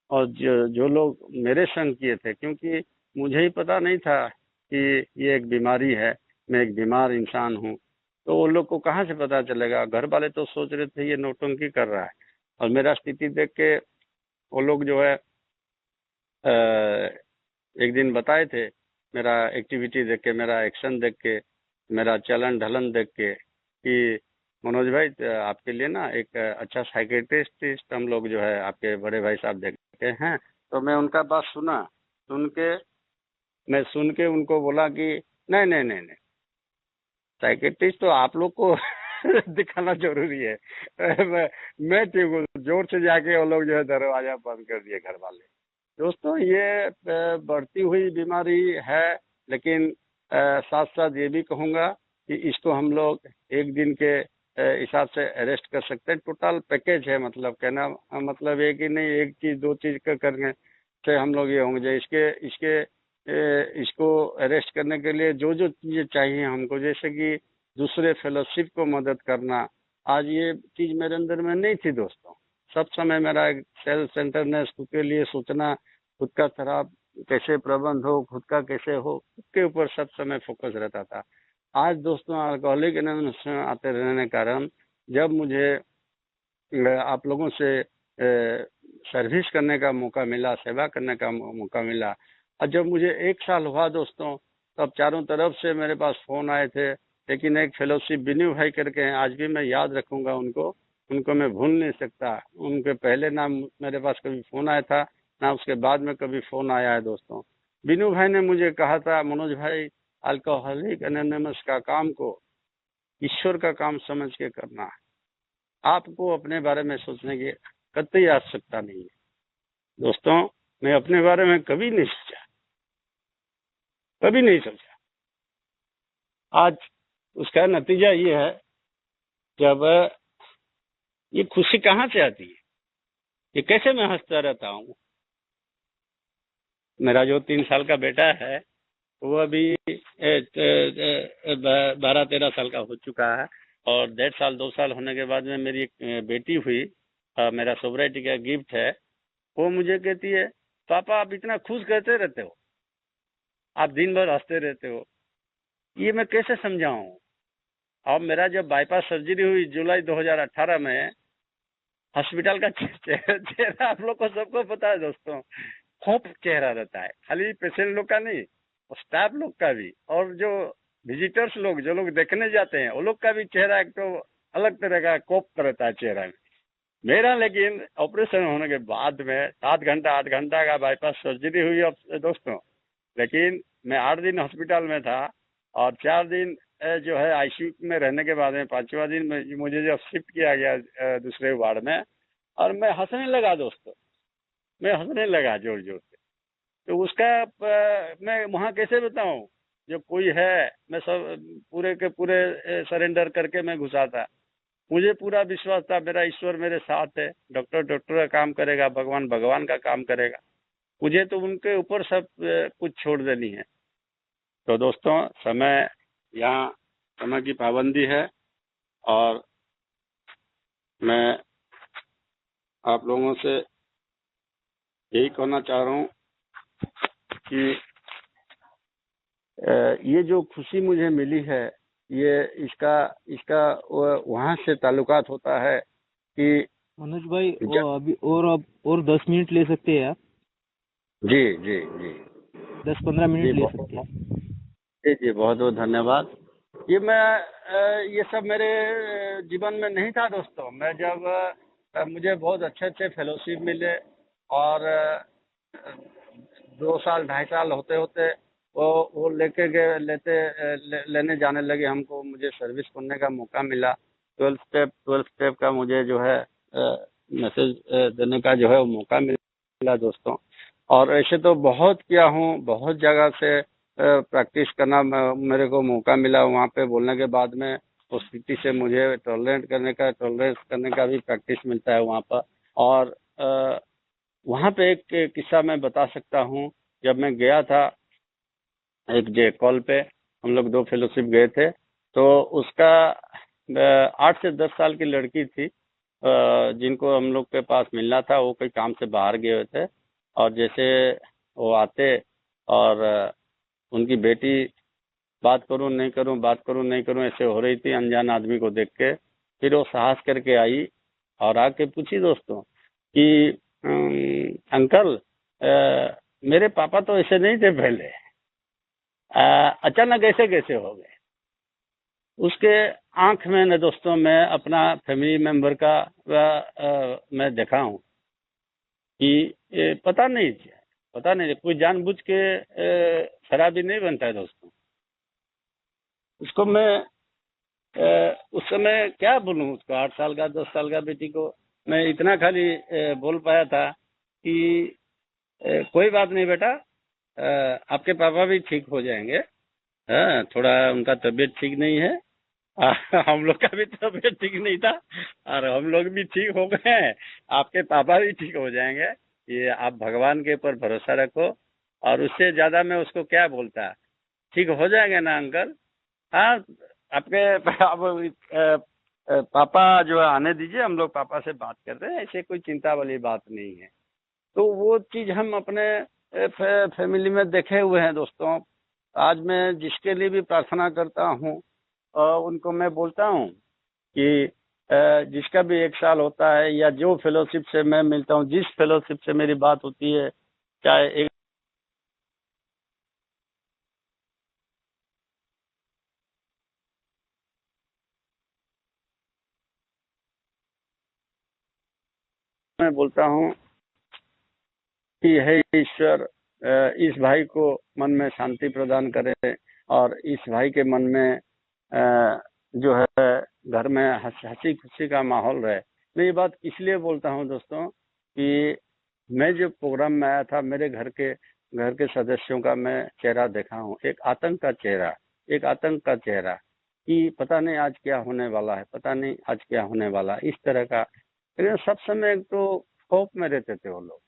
और जो लोग मेरे संग किए थे, क्योंकि मुझे ही पता नहीं था कि ये एक बीमारी है, मैं एक बीमार इंसान हूँ, तो वो लोग को कहाँ से पता चलेगा। घर वाले तो सोच रहे थे ये नौटंकी कर रहा है, और मेरा स्थिति देख के वो लोग जो है एक दिन बताए थे, मेरा एक्टिविटी देख के, मेरा एक्शन देख के, मेरा चलन ढलन देख के, कि मनोज भाई आपके लिए ना एक अच्छा साइकेट्रिस्ट हम लोग जो है आपके बड़े भाई साहब देखते हैं। तो मैं उनका बात सुन के उनको बोला कि नहीं नहीं नहीं नहीं, साइकेट्रिस्ट तो आप लोग को दिखाना जरूरी है। मैं ठीक हूँ, जोर से जाके वो लोग जो है दरवाजा बंद कर दिए घर वाले। दोस्तों ये बढ़ती हुई बीमारी है, लेकिन साथ साथ ये भी कहूँगा कि इसको हम लोग एक दिन के हिसाब से अरेस्ट कर सकते हैं। टोटल पैकेज है, मतलब कहना मतलब एक ही नहीं, एक चीज दो चीज का करने से हम लोग ये होंगे। इसके इसके इसको अरेस्ट करने के लिए जो जो चीजें चाहिए हमको, जैसे कि दूसरे फेलोशिप को मदद करना, आज ये चीज मेरे अंदर में नहीं थी दोस्तों। सब समय मेरा एक सेल्फ सेंटरनेस, खुद के लिए सोचना, खुद का शराब कैसे प्रबंध हो, खुद का कैसे हो, खुद के ऊपर सब समय फोकस रहता था। आज दोस्तों अल्कोहलिक एनोनिमस में आते रहने के कारण जब मुझे आप लोगों से सर्विस करने का मौका मिला, सेवा करने का मौका मिला, और जब मुझे 1 साल हुआ दोस्तों, तब चारों तरफ से मेरे पास फोन आए थे। लेकिन एक फेलोशिप बिनू भाई करके हैं, आज भी मैं याद रखूंगा उनको मैं भूल नहीं सकता। उनके पहले ना मेरे पास कभी फोन आया था, ना उसके बाद में कभी फोन आया है दोस्तों। बिनू भाई ने मुझे कहा था, मनोज भाई अल्कोहलिक एनोनिमस का काम को ईश्वर का काम समझ के करना है, आपको अपने बारे में सोचने की कतई आवश्यकता नहीं है। दोस्तों मैं अपने बारे में कभी नहीं सोचा, कभी नहीं सोचा। आज उसका नतीजा ये है, जब ये खुशी कहाँ से आती है? ये कैसे मैं हंसता रहता हूँ? मेरा जो 3 साल का बेटा है वो अभी 12-13 साल का हो चुका है। और 1.5 साल 2 साल होने के बाद में मेरी एक बेटी हुई। मेरा सोबराइटी का गिफ्ट है। वो मुझे कहती है, पापा आप इतना खुश कहते रहते हो, आप दिन भर हंसते रहते हो, ये मैं कैसे समझाऊं? अब मेरा जब बाईपास सर्जरी हुई जुलाई 2018 में, हॉस्पिटल का चेहरा आप लोग को सबको पता है दोस्तों, खौफ चेहरा रहता है, खाली पेशेंट लोग का नहीं, स्टाफ लोग का भी, और जो विजिटर्स लोग जो लोग देखने जाते हैं वो लोग का भी चेहरा एक तो अलग तरह का कोप रहता है चेहरा में। मेरा लेकिन ऑपरेशन होने के बाद में 7 घंटा 8 घंटा का बाईपास सर्जरी हुई अब दोस्तों, लेकिन मैं 8 दिन हॉस्पिटल में था और 4 दिन जो है आईसीयू में रहने के बाद में 5वां दिन में मुझे जब शिफ्ट किया गया दूसरे वार्ड में, और मैं हंसने लगा दोस्तों, मैं हंसने लगा जोर जोर से। तो उसका मैं वहाँ कैसे बताऊं? जो कोई है, मैं सब पूरे के पूरे सरेंडर करके मैं घुसा था। मुझे पूरा विश्वास था मेरा ईश्वर मेरे साथ है, डॉक्टर डॉक्टर का काम करेगा, भगवान भगवान का काम करेगा, मुझे तो उनके ऊपर सब कुछ छोड़ देनी है। तो दोस्तों समय, यहाँ समय की पाबंदी है और मैं आप लोगों से यही कहना चाह रहा हूँ कि ये जो खुशी मुझे मिली है, ये इसका इसका वहाँ से ताल्लुकात होता है कि मनोज भाई वो अभी अब और 10 मिनट ले सकते हैं आप? जी जी जी 10-15 मिनट जी ले बहुत सकते हैं। जी जी बहुत बहुत धन्यवाद। ये मैं ये सब मेरे जीवन में नहीं था दोस्तों। मैं जब मुझे बहुत अच्छे अच्छे फेलोशिप मिले और 2 साल 2.5 साल होते होते वो लेके गए लेने जाने लगे हमको, मुझे सर्विस करने का मौका मिला। 12 स्टेप का मुझे जो है मैसेज देने का जो है वो मौका मिला दोस्तों। और ऐसे तो बहुत किया हूँ, बहुत जगह से प्रैक्टिस करना मेरे को मौका मिला। वहाँ पे बोलने के बाद में उस स्थिति से मुझे टॉलरेंस करने का भी प्रैक्टिस मिलता है वहाँ पर। और वहाँ पे एक किस्सा मैं बता सकता हूँ। जब मैं गया था एक जे कॉल पे, हम लोग 2 फेलोशिप गए थे, तो उसका 8 से 10 साल की लड़की थी जिनको हम लोग के पास मिलना था। वो कोई काम से बाहर गए हुए थे और जैसे वो आते और उनकी बेटी बात करूं नहीं करूं, बात करूं नहीं करूं ऐसे हो रही थी अनजान आदमी को देख के। फिर वो साहस करके आई और आके पूछी दोस्तों कि अंकल मेरे पापा तो ऐसे नहीं थे पहले, अचानक ऐसे कैसे हो गए? उसके आंख में न दोस्तों मैं अपना फैमिली मेंबर का मैं देखा हूँ कि पता नहीं कोई जानबूझ के शराबी नहीं बनता है दोस्तों। उसको मैं उस समय क्या बोलूं, उसको 8 साल का 10 साल का बेटी को मैं इतना खाली बोल पाया था कि कोई बात नहीं बेटा, आपके पापा भी ठीक हो जाएंगे। हाँ, थोड़ा उनका तबीयत ठीक नहीं है। हम लोग का भी तबीयत ठीक नहीं था और हम लोग भी ठीक हो गए हैं, आपके पापा भी ठीक हो जाएंगे। ये आप भगवान के ऊपर भरोसा रखो। और उससे ज्यादा मैं उसको क्या बोलता, ठीक हो जाएंगे ना अंकल। हाँ, आपके अब पापा जो है आने दीजिए, हम लोग पापा से बात कर रहे हैं, ऐसे कोई चिंता वाली बात नहीं है। तो वो चीज हम अपने फैमिली में देखे हुए हैं दोस्तों। आज मैं जिसके लिए भी प्रार्थना करता हूँ उनको मैं बोलता हूँ कि जिसका भी 1 साल होता है या जो फेलोशिप से मैं मिलता हूँ, जिस फेलोशिप से मेरी बात होती है, चाहे एक मैं बोलता हूँ कि हे ईश्वर, इस भाई को मन में शांति प्रदान करे और इस भाई के मन में जो है घर में हंसी खुशी का माहौल रहे। मैं ये बात इसलिए बोलता हूँ दोस्तों कि मैं जो प्रोग्राम में आया था, मेरे घर के सदस्यों का मैं चेहरा देखा हूँ, एक आतंक का चेहरा कि पता नहीं आज क्या होने वाला है, पता नहीं आज क्या होने वाला है, इस तरह का लेकिन सब समय एक तो खौफ में रहते थे वो लोग।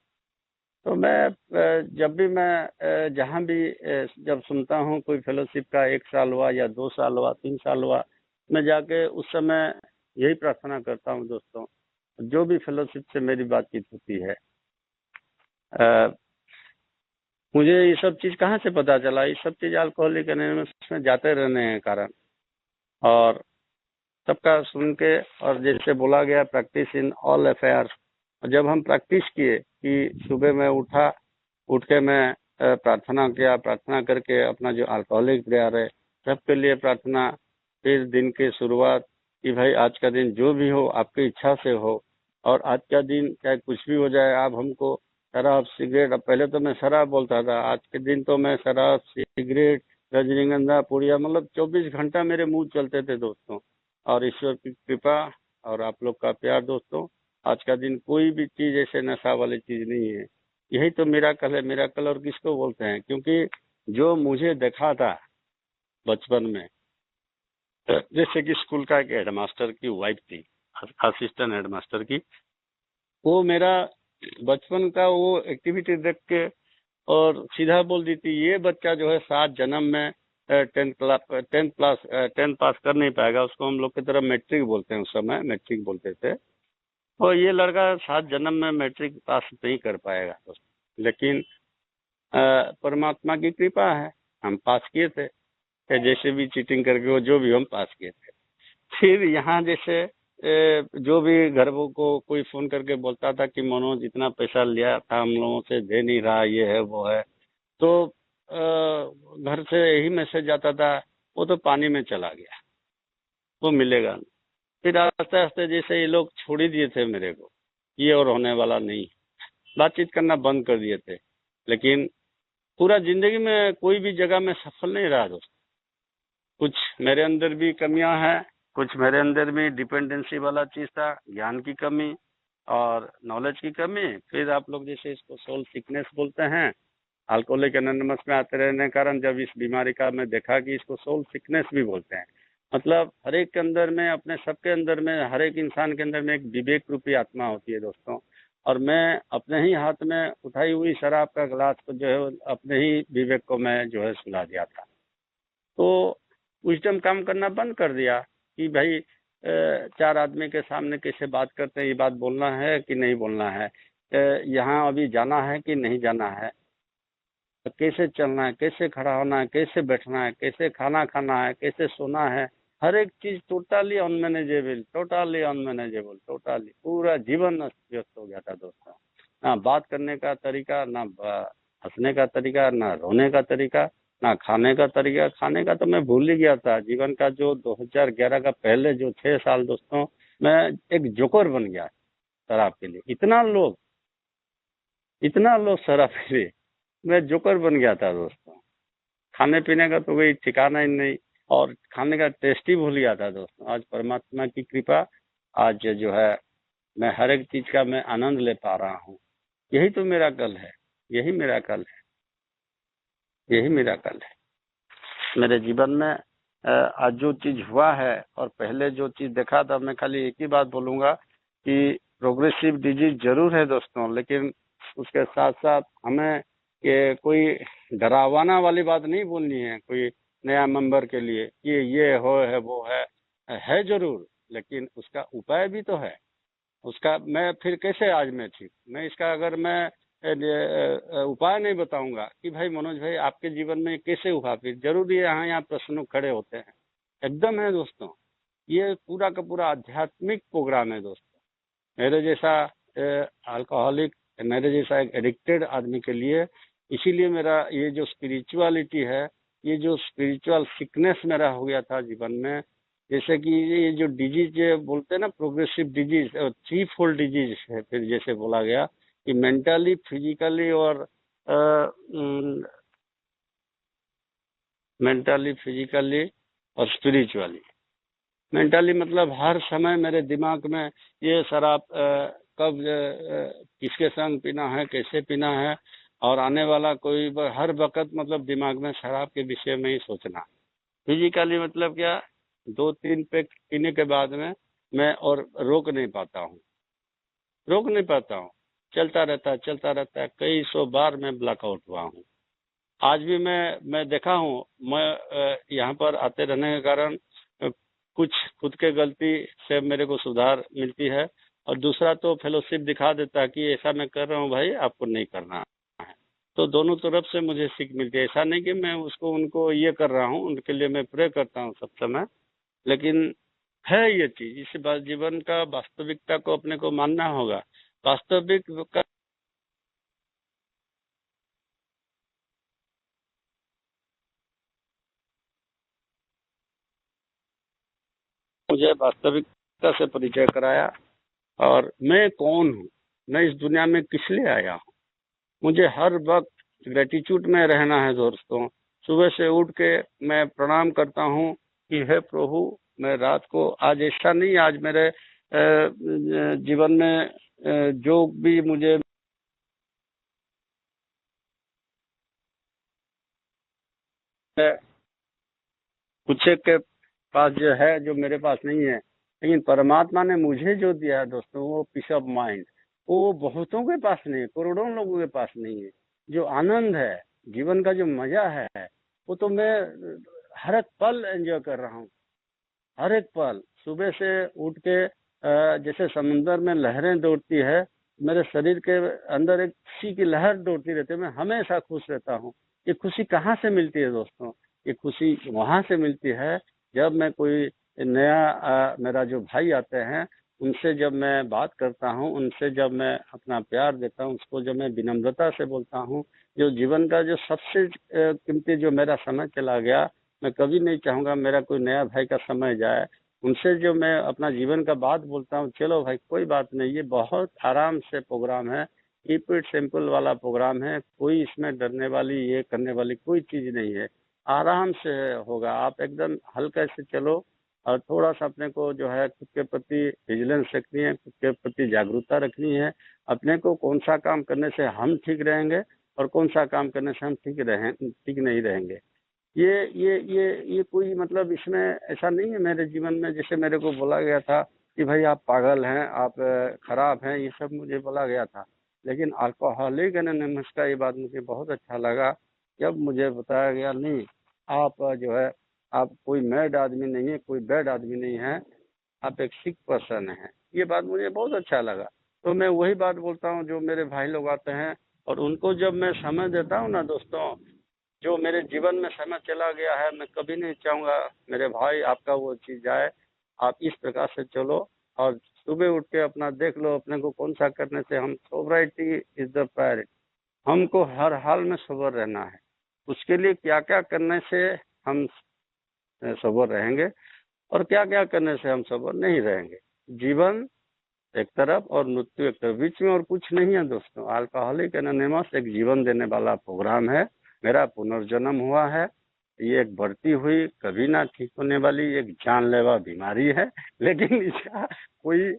तो मैं जब भी मैं जहाँ भी जब सुनता हूँ कोई फेलोशिप का 1 साल हुआ या 2 साल हुआ 3 साल हुआ, मैं जाके उस समय यही प्रार्थना करता हूँ दोस्तों, जो भी फेलोशिप से मेरी बातचीत होती है, अ, मुझे ये सब चीज़ कहाँ से पता चला, ये सब चीज़ अल्कोहलिक एनोनिमस में जाते रहने के कारण और सबका सुन के, और जैसे बोला गया प्रैक्टिस इन ऑल अफेयर्स, जब हम प्रैक्टिस किए कि सुबह में उठा, उठ के मैं प्रार्थना किया, प्रार्थना करके अपना जो अल्कोहलिक प्रेयर है सबके लिए प्रार्थना, फिर दिन की शुरुआत कि भाई आज का दिन जो भी हो आपकी इच्छा से हो, और आज का दिन चाहे कुछ भी हो जाए, आप हमको शराब सिगरेट, अब पहले तो मैं शराब बोलता था, आज के दिन तो मैं शराब सिगरेट रजनीगंधा पुड़िया मतलब 24 घंटा मेरे मुंह चलते थे दोस्तों। और ईश्वर की कृपा और आप लोग का प्यार दोस्तों, आज का दिन कोई भी चीज ऐसे नशा वाली चीज नहीं है। यही तो मिराकल है। मिराकल और किसको बोलते हैं, क्योंकि जो मुझे देखा था बचपन में, जैसे कि स्कूल का एक हेडमास्टर की वाइफ थी, असिस्टेंट हेडमास्टर की, वो मेरा बचपन का वो एक्टिविटी देख के और सीधा बोल दी थी, ये बच्चा जो है 7 जन्म में 10 पास कर नहीं पाएगा, उसको हम लोग की तरफ मैट्रिक बोलते हैं, उस समय मैट्रिक बोलते थे, और ये लड़का 7 जन्म में मैट्रिक पास नहीं कर पाएगा। लेकिन परमात्मा की कृपा है, हम पास किए थे, या जैसे भी चीटिंग करके वो जो भी हम पास किए थे। फिर यहाँ जैसे जो भी घर को कोई फोन करके बोलता था कि मनोज इतना पैसा लिया था हम लोगों से, दे नहीं रहा, ये है वो है, तो घर से यही मैसेज आता था, वो तो पानी में चला गया, वो मिलेगा नहीं। फिर आस्ते आस्ते जैसे ये लोग छोड़ ही दिए थे मेरे को, ये और होने वाला नहीं, बातचीत करना बंद कर दिए थे। लेकिन पूरा जिंदगी में कोई भी जगह में सफल नहीं रहा दोस्त। कुछ मेरे अंदर भी कमियां हैं, कुछ मेरे अंदर भी डिपेंडेंसी वाला चीज था, ज्ञान की कमी और नॉलेज की कमी। फिर आप लोग जैसे इसको सोल सिकनेस बोलते हैं, अल्कोहलिक एनोनिमस में आते रहने के कारण जब इस बीमारी का मैं देखा कि इसको सोल सिकनेस भी बोलते हैं, मतलब हर एक के अंदर में, अपने सबके अंदर में, हर एक इंसान के अंदर में एक विवेक रूपी आत्मा होती है दोस्तों। और मैं अपने ही हाथ में उठाई हुई शराब का गिलास को जो है अपने ही विवेक को मैं जो है सुला दिया था। तो विजडम काम करना बंद कर दिया कि भाई 4 आदमी के सामने कैसे बात करते हैं, ये बात बोलना है कि नहीं बोलना है, यहाँ अभी जाना है कि नहीं जाना है, कैसे चलना है, कैसे खड़ा होना है, कैसे बैठना है, कैसे खाना खाना है, कैसे सोना है, हर एक चीज totally unmanageable, totally unmanageable, totally पूरा जीवन अस्त व्यस्त हो गया था दोस्तों। ना बात करने का तरीका, ना हंसने का तरीका, ना रोने का तरीका, ना खाने का तरीका। खाने का तो मैं भूल ही गया था। जीवन का जो 2011 का पहले जो 6 साल दोस्तों, मैं एक जोकर बन गया शराब के लिए। इतना लोग शराब के लिए, मैं जोकर बन गया था दोस्तों। खाने पीने का तो कोई ठिकाना ही नहीं, और खाने का टेस्ट ही भूल गया था दोस्तों। आज परमात्मा की कृपा, आज जो है मैं हर एक चीज का मैं आनंद ले पा रहा हूँ। यही तो मेरा कल है, यही मेरा कल है, यही मेरा कल है मेरे जीवन में। आज जो चीज हुआ है और पहले जो चीज देखा था, मैं खाली एक ही बात बोलूंगा कि प्रोग्रेसिव डिजीज जरूर है दोस्तों, लेकिन उसके साथ साथ हमें ये कोई डरावाना वाली बात नहीं बोलनी है कोई नया मेंबर के लिए कि ये हो है वो है जरूर, लेकिन उसका उपाय भी तो है। उसका मैं फिर कैसे आज मैं ठीक, मैं इसका अगर मैं उपाय नहीं बताऊंगा कि भाई मनोज भाई आपके जीवन में कैसे हुआ, फिर जरूरी है यहाँ यहाँ प्रश्न खड़े होते हैं। एकदम है दोस्तों, ये पूरा का पूरा आध्यात्मिक प्रोग्राम है दोस्तों। मेरे जैसा अल्कोहलिक, मेरे जैसा एक एडिक्टेड आदमी के लिए, इसीलिए मेरा ये जो स्पिरिचुअलिटी है, ये जो स्पिरिचुअल सिकनेस मेरा हो गया था जीवन में, जैसे कि ये जो डिजीज बोलते हैं ना, प्रोग्रेसिव डिजीज, 3 फोल्ड डिजीज है। फिर जैसे बोला गया कि मेंटली, फिजिकली और मेंटली, फिजिकली और स्पिरिचुअली। मेंटली मतलब हर समय मेरे दिमाग में ये शराब कब किसके संग पीना है, कैसे पीना है, और आने वाला कोई हर वक्त मतलब दिमाग में शराब के विषय में ही सोचना। फिजिकली मतलब क्या, 2-3 पैक पीने के बाद में मैं और रोक नहीं पाता हूँ। रोक नहीं पाता हूँ, चलता रहता है। कई सौ बार मैं ब्लैकआउट हुआ हूँ। आज भी मैं देखा हूँ, मैं यहाँ पर आते रहने के कारण कुछ खुद के गलती से मेरे को सुधार मिलती है, और दूसरा तो फेलोशिप दिखा देता है कि ऐसा मैं कर रहा हूँ भाई, आपको नहीं करना है। तो दोनों तरफ से मुझे सीख मिलती है। ऐसा नहीं कि मैं उनको ये कर रहा हूँ, उनके लिए मैं प्रे करता हूँ सब समय, लेकिन है ये चीज, इस जीवन का वास्तविकता को अपने को मानना होगा। वास्तविक का मुझे वास्तविकता से परिचय कराया, और मैं कौन हूँ, मैं इस दुनिया में किस लिए आया हूँ। मुझे हर वक्त ग्रेटिट्यूड में रहना है दोस्तों। सुबह से उठ के मैं प्रणाम करता हूँ कि हे प्रभु, मैं रात को आज ऐसा नहीं, आज मेरे जीवन में जो भी मुझे कुछ के पास जो है, जो मेरे पास नहीं है, लेकिन परमात्मा ने मुझे जो दिया है दोस्तों, वो पीस ऑफ माइंड, वो बहुतों के पास नहीं है, करोड़ों लोगों के पास नहीं है। जो आनंद है, जीवन का जो मजा है, वो तो मैं हर एक पल एंजॉय कर रहा हूँ। हर एक पल सुबह से उठ के जैसे समुन्द्र में लहरें दौड़ती है, मेरे शरीर के अंदर एक खुशी की लहर दौड़ती रहती है। मैं हमेशा खुश रहता हूँ। ये खुशी कहाँ से मिलती है दोस्तों? ये खुशी वहाँ से मिलती है जब मैं कोई नया मेरा जो भाई आते हैं, उनसे जब मैं बात करता हूँ, उनसे जब मैं अपना प्यार देता हूँ, उसको जब मैं विनम्रता से बोलता हूँ। जो जीवन का जो सबसे कीमती जो मेरा समय चला गया, मैं कभी नहीं चाहूंगा मेरा कोई नया भाई का समय जाए। उनसे जो मैं अपना जीवन का बात बोलता हूँ, चलो भाई कोई बात नहीं, ये बहुत आराम से प्रोग्राम है, कीप इट सिंपल वाला प्रोग्राम है, कोई इसमें डरने वाली ये करने वाली कोई चीज नहीं है, आराम से होगा। आप एकदम हल्के से चलो, और थोड़ा सा अपने को जो है खुद के प्रति विजिलेंस रखनी है, खुद के प्रति जागरूकता रखनी है। अपने को कौन सा काम करने से हम ठीक रहेंगे, और कौन सा काम करने से हम ठीक नहीं रहेंगे। ये कोई मतलब इसमें ऐसा नहीं है मेरे जीवन में, जैसे मेरे को बोला गया था कि भाई आप पागल हैं, आप खराब हैं, ये सब मुझे बोला गया था। लेकिन अल्कोहलिक एनोनिमस का ये बात मुझे बहुत अच्छा लगा, जब मुझे बताया गया नहीं, आप जो है, आप कोई मैड आदमी नहीं है, कोई बैड आदमी नहीं है, आप एक सिक पर्सन हैं। ये बात मुझे बहुत अच्छा लगा। तो मैं वही बात बोलता हूँ जो मेरे भाई लोग आते हैं, और उनको जब मैं समय देता हूँ ना दोस्तों, जो मेरे जीवन में समय चला गया है, मैं कभी नहीं चाहूंगा मेरे भाई आपका वो चीज जाए। आप इस प्रकार से चलो, और सुबह उठ के अपना देख लो अपने को कौन सा करने से हम, सोबराइटी इज द प्रायोरिटी। हमको हर हाल में सोबर रहना है। उसके लिए क्या क्या करने से हम सोबर रहेंगे, और क्या क्या करने से हम सोबर नहीं रहेंगे। जीवन एक तरफ और मृत्यु एक तरफ, बीच में और कुछ नहीं है दोस्तों। अल्कोहलिक एनोनिमस एक जीवन देने वाला प्रोग्राम है। मेरा पुनर्जन्म हुआ है। ये एक बढ़ती हुई, कभी ना ठीक होने वाली एक जानलेवा बीमारी है, लेकिन इसका कोई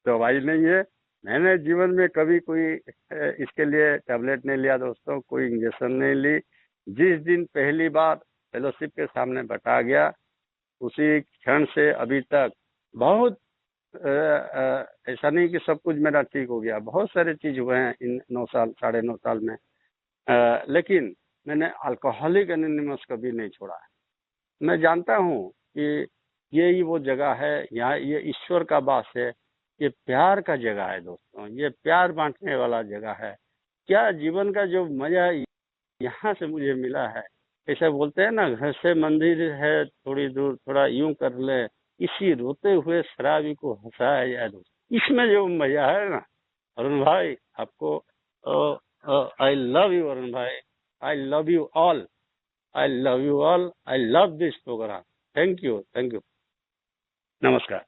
दवाई नहीं है। मैंने जीवन में कभी कोई इसके लिए टैबलेट नहीं लिया दोस्तों, कोई इंजेक्शन नहीं ली। जिस दिन पहली बार फेलोशिप के सामने बता गया, उसी क्षण से अभी तक बहुत ऐसा नहीं कि सब कुछ मेरा ठीक हो गया, बहुत सारे चीज हुए हैं इन 9 साल 9.5 साल में। लेकिन मैंने अल्कोहलिक एनोनिमस कभी नहीं छोड़ा है। मैं जानता हूँ कि ये ही वो जगह है, यहाँ ये ईश्वर का वास है, ये प्यार का जगह है दोस्तों, ये प्यार बांटने वाला जगह है। क्या जीवन का जो मजा यहाँ से मुझे मिला है। ऐसे बोलते हैं ना, घर से मंदिर है थोड़ी दूर, थोड़ा यूं कर ले, इसी रोते हुए शराबी को हंसाया जाए दोस्त। इसमें जो मजा है ना अरुण भाई, आपको आई लव यू अरुण भाई, I love you all, I love you all, I love this program. Thank you, thank you, नमस्कार।